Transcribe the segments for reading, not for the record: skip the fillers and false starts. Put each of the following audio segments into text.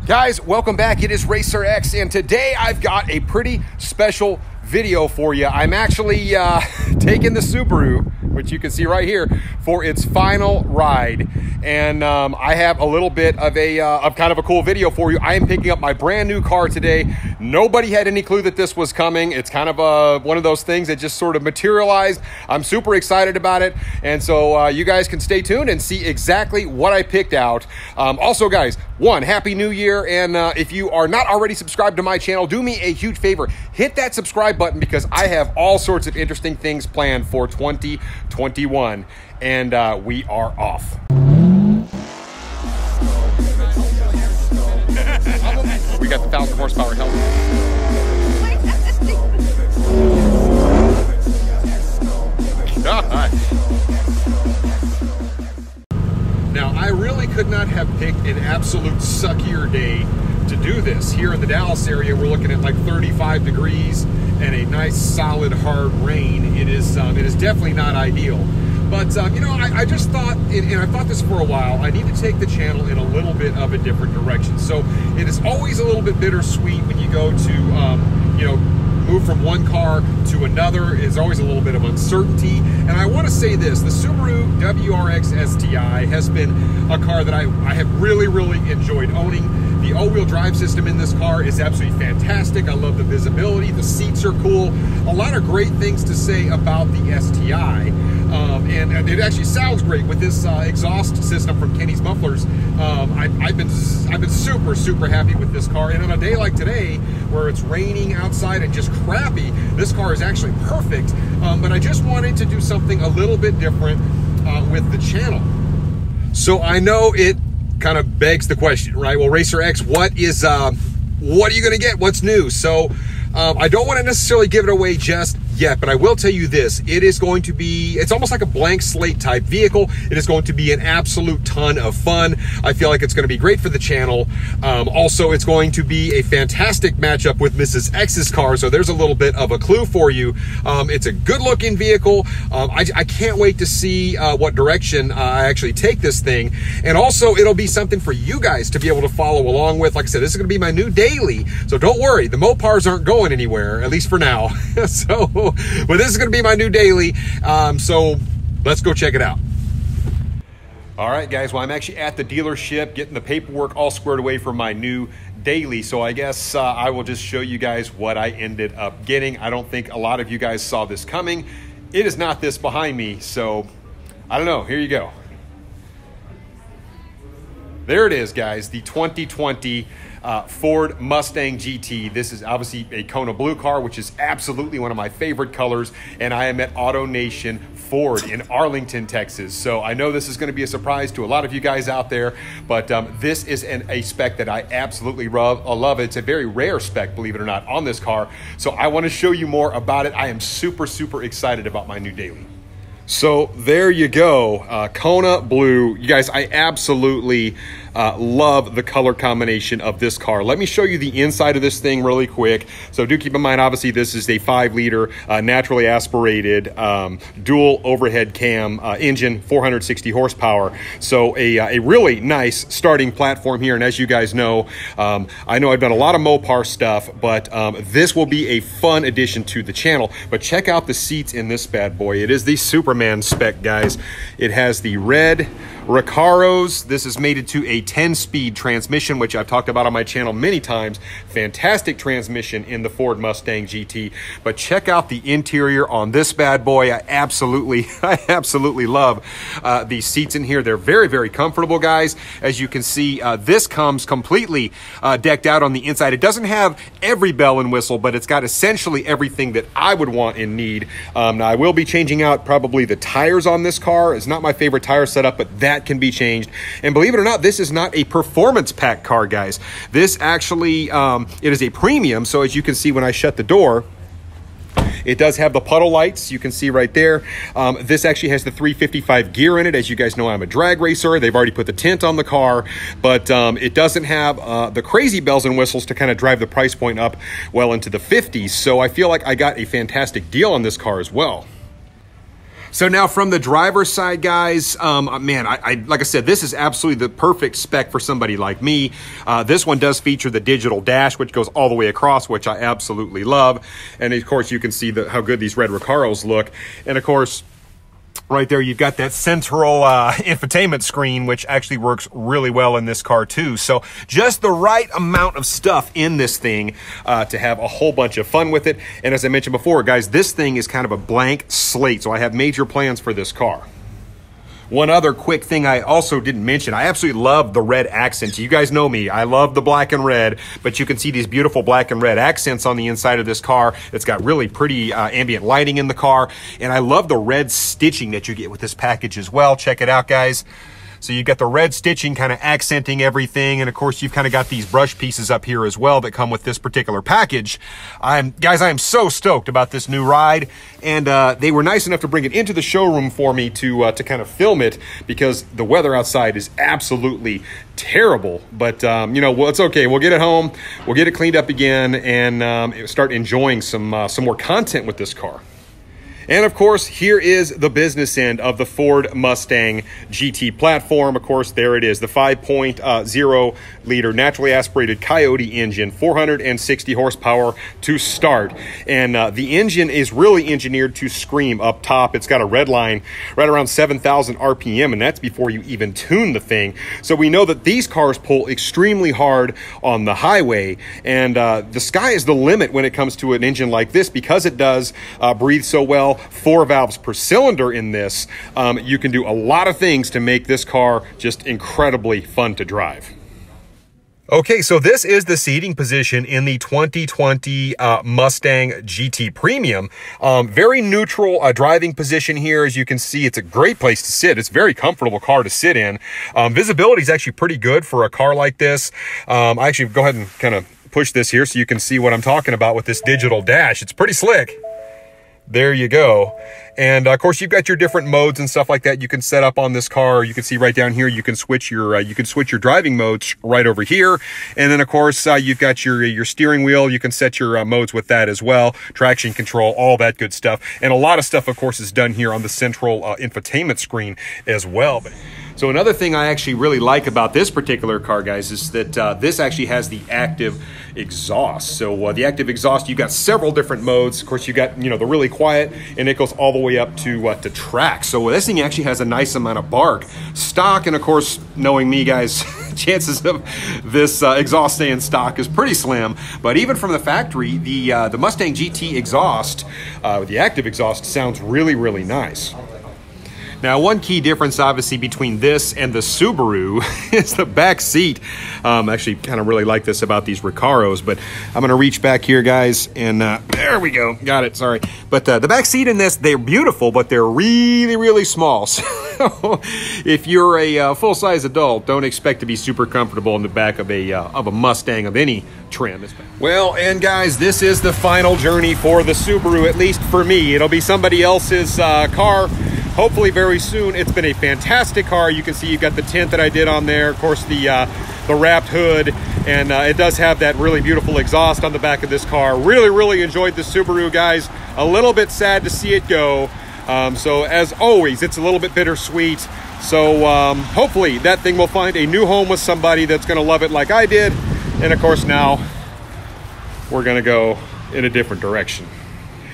Guys, welcome back. It is Racer X, and today I've got a pretty special video for you. I'm actually taking the Subaru, which you can see right here, for its final ride. And I have a little bit of kind of a cool video for you. I am picking up my brand new car today. Nobody had any clue that this was coming. It's kind of one of those things that just sort of materialized. I'm super excited about it. And so you guys can stay tuned and see exactly what I picked out. Also, guys, Happy New Year. And if you are not already subscribed to my channel, do me a huge favor. Hit that subscribe button because I have all sorts of interesting things planned for 2021. And we are off. We got the 1,000 horsepower helmet. God. Now, I really could not have picked an absolute suckier day to do this. Here in the Dallas area, we're looking at like 35 degrees and a nice solid hard rain. It is definitely not ideal. But, you know, I just thought, and I've thought this for a while, I need to take the channel in a little bit of a different direction. So it is always a little bit bittersweet when you go to, you know, move from one car to another. Is always a little bit of uncertainty. And I want to say this, the Subaru WRX STI has been a car that I have really enjoyed owning. The all-wheel drive system in this car is absolutely fantastic. I love the visibility. The seats are cool. A lot of great things to say about the STI. And it actually sounds great with this exhaust system from Kenny's Mufflers. I've been super happy with this car. And on a day like today, where it's raining outside and just crappy, this car is actually perfect. But I just wanted to do something a little bit different with the channel. So I know it kind of begs the question, right? Well, Racer X, what are you going to get? What's new? So I don't want to necessarily give it away just yet, but I will tell you this. It is going to be, it's almost like a blank slate type vehicle. It is going to be an absolute ton of fun. I feel like it's going to be great for the channel. Also, it's going to be a fantastic matchup with Mrs. X's car, so there's a little bit of a clue for you. It's a good looking vehicle. I can't wait to see what direction I actually take this thing. And also, it'll be something for you guys to be able to follow along with. Like I said, this is going to be my new daily, so don't worry. The Mopars aren't going anywhere, at least for now. But this is going to be my new daily, so let's go check it out. All right, guys, well, I'm actually at the dealership getting the paperwork all squared away for my new daily, so I guess I will just show you guys what I ended up getting. I don't think a lot of you guys saw this coming. It is not this behind me, so I don't know. Here you go. There it is, guys, the 2020 Ford Mustang GT. This is obviously a Kona blue car, which is absolutely one of my favorite colors, and I am at AutoNation Ford in Arlington, Texas. So I know this is going to be a surprise to a lot of you guys out there, but this is a spec that I absolutely love. It's a very rare spec, believe it or not, on this car. So I want to show you more about it. I am super excited about my new daily. So there you go, Kona blue. You guys, I absolutely love the color combination of this car. Let me show you the inside of this thing really quick. So do keep in mind, obviously, this is a 5-liter naturally aspirated dual overhead cam engine, 460 horsepower. So a really nice starting platform here. And as you guys know, I know I've done a lot of Mopar stuff, but this will be a fun addition to the channel. But check out the seats in this bad boy. It is the Superman spec, guys. It has the red Recaros. This is mated to a 10-speed transmission, which I've talked about on my channel many times. Fantastic transmission in the Ford Mustang GT. But check out the interior on this bad boy. I absolutely love these seats in here. They're very comfortable, guys. As you can see, this comes completely decked out on the inside. It doesn't have every bell and whistle, but it's got essentially everything that I would want and need. Now, I will be changing out probably the tires on this car. It's not my favorite tire setup, but that can be changed. And believe it or not, this is not a performance pack car, guys. This actually, it is a premium. So as you can see when I shut the door, it does have the puddle lights. You can see right there. This actually has the 355 gear in it. As you guys know, I'm a drag racer. They've already put the tint on the car, but it doesn't have the crazy bells and whistles to kind of drive the price point up well into the 50s. So I feel like I got a fantastic deal on this car as well. So now from the driver's side, guys, man, like I said, this is absolutely the perfect spec for somebody like me. This one does feature the digital dash, which goes all the way across, which I absolutely love. And of course, you can see how good these red Recaros look. And of course, right there, you've got that central infotainment screen, which actually works really well in this car too. So just the right amount of stuff in this thing to have a whole bunch of fun with it. And as I mentioned before, guys, this thing is kind of a blank slate. So I have major plans for this car. One other quick thing I also didn't mention, I absolutely love the red accents. You guys know me, I love the black and red, but you can see these beautiful black and red accents on the inside of this car. It's got really pretty ambient lighting in the car, and I love the red stitching that you get with this package as well. Check it out, guys. So you got the red stitching kind of accenting everything. And of course, you've kind of got these brush pieces up here as well that come with this particular package. Guys, I am so stoked about this new ride. And they were nice enough to bring it into the showroom for me to kind of film it, because the weather outside is absolutely terrible. But, you know, well, it's okay. We'll get it home. We'll get it cleaned up again and start enjoying some more content with this car. And of course, here is the business end of the Ford Mustang GT platform. Of course, there it is, the 5.0 liter naturally aspirated Coyote engine, 460 horsepower to start. And the engine is really engineered to scream up top. It's got a red line right around 7,000 RPM, and that's before you even tune the thing. So we know that these cars pull extremely hard on the highway, and the sky is the limit when it comes to an engine like this, because it does breathe so well. 4 valves per cylinder in this. You can do a lot of things to make this car just incredibly fun to drive. Okay, so this is the seating position in the 2020 Mustang GT Premium. Very neutral driving position here. As you can see, it's a great place to sit. It's a very comfortable car to sit in. Visibility is actually pretty good for a car like this. I actually go ahead and kind of push this here so you can see what I'm talking about with this digital dash. It's pretty slick. There you go. And of course, you've got your different modes and stuff like that you can set up on this car. You can see right down here, you can switch your driving modes right over here. And then of course, you've got your steering wheel. You can set your modes with that as well. Traction control, all that good stuff. And a lot of stuff, of course, is done here on the central infotainment screen as well. So another thing I actually really like about this particular car, guys, is that this actually has the active exhaust. So the active exhaust, you've got several different modes. Of course, you got, you know, the really quiet, and it goes all the way up to track. So this thing actually has a nice amount of bark. Stock, and of course, knowing me, guys, chances of this exhaust staying stock is pretty slim. But even from the factory, the Mustang GT exhaust, the active exhaust, sounds really, really nice. Now, one key difference, obviously, between this and the Subaru is the back seat. Actually, kind of really like this about these Recaros, but I'm going to reach back here, guys, and there we go. Got it, sorry. But the back seat in this, they're beautiful, but they're really, really small. So if you're a full-size adult, don't expect to be super comfortable in the back of a Mustang of any trim. Well, and guys, this is the final journey for the Subaru, at least for me. It'll be somebody else's car, hopefully very soon. It's been a fantastic car. You can see you've got the tint that I did on there, of course the wrapped hood, and it does have that really beautiful exhaust on the back of this car. Really, really enjoyed the Subaru, guys. A little bit sad to see it go. So as always, it's a little bit bittersweet. So hopefully that thing will find a new home with somebody that's gonna love it like I did. And of course now we're gonna go in a different direction.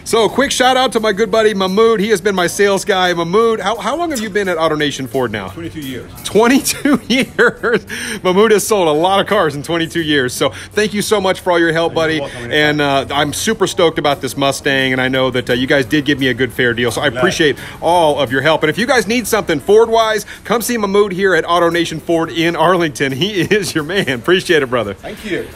So quick shout out to my good buddy Mahmoud. He has been my sales guy. Mahmoud, how long have you been at AutoNation Ford now? 22 years. 22 years. Mahmoud has sold a lot of cars in 22 years. So thank you so much for all your help, buddy. And I'm super stoked about this Mustang, and I know that you guys did give me a good fair deal. So I appreciate all of your help. And if you guys need something Ford-wise, come see Mahmoud here at AutoNation Ford in Arlington. He is your man. Appreciate it, brother. Thank you.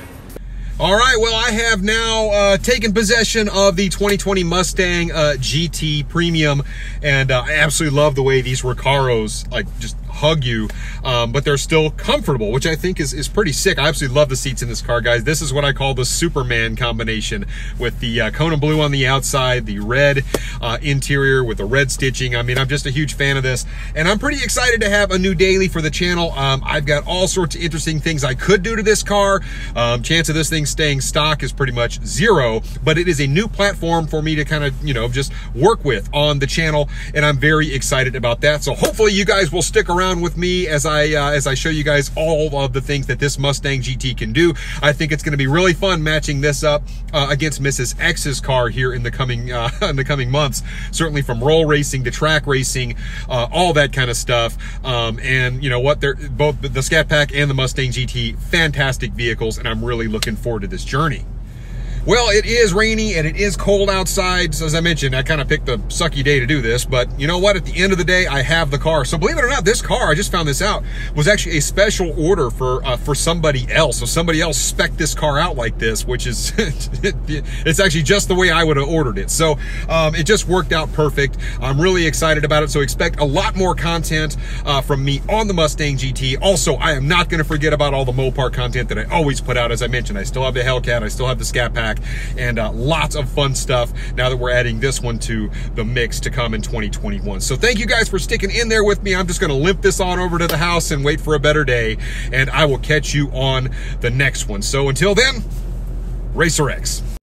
All right, well, I have now taken possession of the 2020 Mustang GT Premium, and I absolutely love the way these Recaros, like, just hug you, but they're still comfortable, which I think is pretty sick. I absolutely love the seats in this car, guys. This is what I call the Superman combination, with the Kona blue on the outside, the red interior with the red stitching. I mean, I'm just a huge fan of this, and I'm pretty excited to have a new daily for the channel. I've got all sorts of interesting things I could do to this car. Chance of this thing staying stock is pretty much zero, but it is a new platform for me to kind of, you know, just work with on the channel, and I'm very excited about that. So hopefully you guys will stick around with me as I show you guys all of the things that this Mustang GT can do. I think it's going to be really fun matching this up against Mrs. X's car here in the coming months. Certainly from roll racing to track racing, all that kind of stuff. And you know what? They're both the Scat Pack and the Mustang GT, fantastic vehicles, and I'm really looking forward to this journey. Well, it is rainy and it is cold outside. So as I mentioned, I kind of picked a sucky day to do this, but you know what? At the end of the day, I have the car. So believe it or not, this car, I just found this out, was actually a special order for somebody else. So somebody else spec'd this car out like this, which is, it's actually just the way I would have ordered it. So it just worked out perfect. I'm really excited about it. So expect a lot more content from me on the Mustang GT. Also, I am not going to forget about all the Mopar content that I always put out. As I mentioned, I still have the Hellcat, I still have the Scat Pack, and lots of fun stuff now that we're adding this one to the mix to come in 2021. So thank you guys for sticking in there with me. I'm just going to limp this on over to the house and wait for a better day, and I will catch you on the next one. So until then, Racer X.